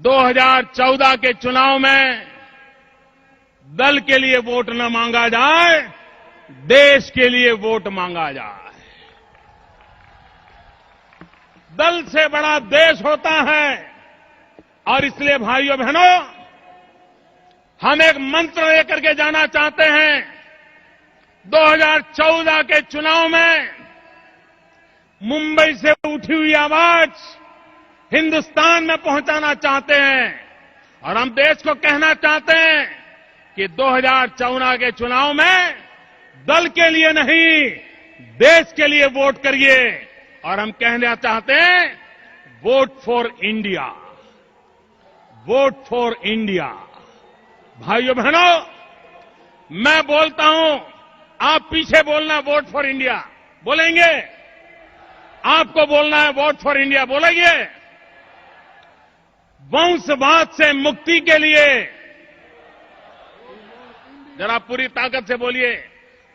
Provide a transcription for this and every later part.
2014 के चुनाव में दल के लिए वोट न मांगा जाए, देश के लिए वोट मांगा जाए। दल से बड़ा देश होता है और इसलिए भाइयों बहनों, हम एक मंत्र लेकर के जाना चाहते हैं। 2014 के चुनाव में मुंबई से उठी हुई आवाज हिंदुस्तान में पहुंचाना चाहते हैं और हम देश को कहना चाहते हैं कि 2014 के चुनाव में दल के लिए नहीं, देश के लिए वोट करिए। और हम कहना चाहते हैं, vote for India, vote for India. भाइयों बहनों, मैं बोलता हूं, आप पीछे बोलना वोट फॉर इंडिया, बोलेंगे? आपको बोलना है वोट फॉर इंडिया, बोलेंगे? वंशवाद से मुक्ति के लिए जरा पूरी ताकत से बोलिए,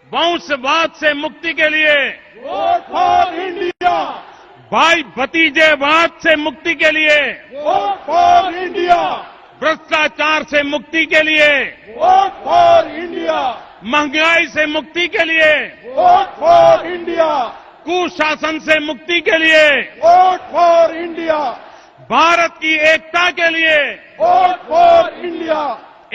वंशवाद से मुक्ति के लिए वोट फॉर इंडिया। भाई भतीजेवाद से मुक्ति के लिए वोट फॉर इंडिया। भ्रष्टाचार से मुक्ति के लिए वोट फॉर इंडिया। महंगाई से मुक्ति के लिए वोट फॉर इंडिया। कुशासन से मुक्ति के लिए वोट फॉर इंडिया। भारत की एकता के लिए वोट फॉर इंडिया।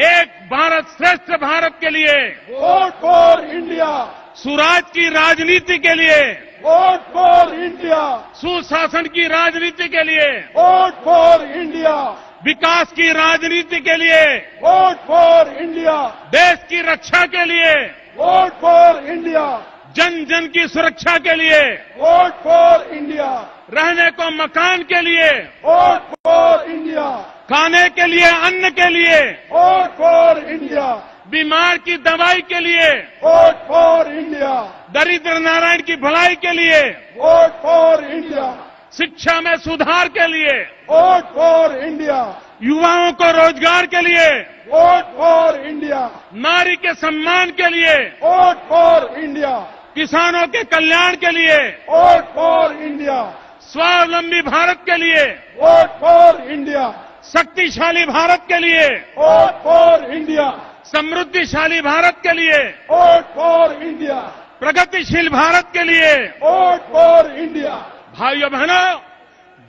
एक भारत श्रेष्ठ भारत के लिए वोट फॉर इंडिया। सुराज की राजनीति के लिए वोट फॉर इंडिया। सुशासन की राजनीति के लिए वोट फॉर इंडिया। विकास की राजनीति के लिए वोट फॉर इंडिया। देश की रक्षा के लिए वोट फॉर इंडिया। जन जन की सुरक्षा के लिए वोट फॉर इंडिया। रहने को मकान के लिए वोट फॉर इंडिया। खाने के लिए अन्न के लिए वोट फॉर इंडिया। बीमार की दवाई के लिए वोट फॉर इंडिया। दरिद्र नारायण की भलाई के लिए वोट फॉर इंडिया। शिक्षा में सुधार के लिए वोट फॉर इंडिया। युवाओं को रोजगार के लिए वोट फॉर इंडिया। नारी के सम्मान के लिए वोट फॉर इंडिया। किसानों के कल्याण के लिए वोट फॉर इंडिया। स्वावलंबी भारत के लिए वोट फॉर इंडिया। शक्तिशाली भारत के लिए वोट फॉर इंडिया। समृद्धिशाली भारत के लिए वोट फॉर इंडिया। प्रगतिशील भारत के लिए वोट फॉर इंडिया। भाइयों बहनों,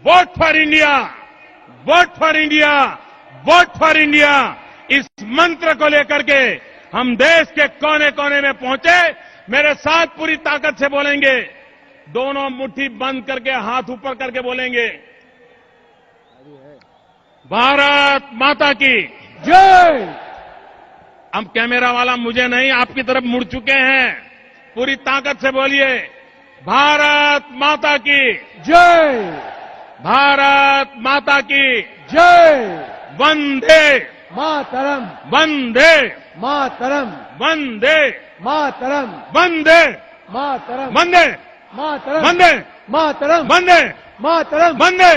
vote for India, vote for India, vote for India, इस मंत्र को लेकर के हम देश के कोने कोने में पहुंचे। मेरे साथ पूरी ताकत से बोलेंगे, दोनों मुट्ठी बंद करके हाथ ऊपर करके बोलेंगे, भारत माता की जय। अब कैमरा वाला मुझे नहीं, आपकी तरफ मुड़ चुके हैं। पूरी ताकत से बोलिए, भारत माता की जय। भारत माता की जय। वंदे मातरम। वंदे मातरम। वंदे मातरम। वंदे मातरम। वंदे मातरम। वंदे मातरम। वंदे मातरम। वंदे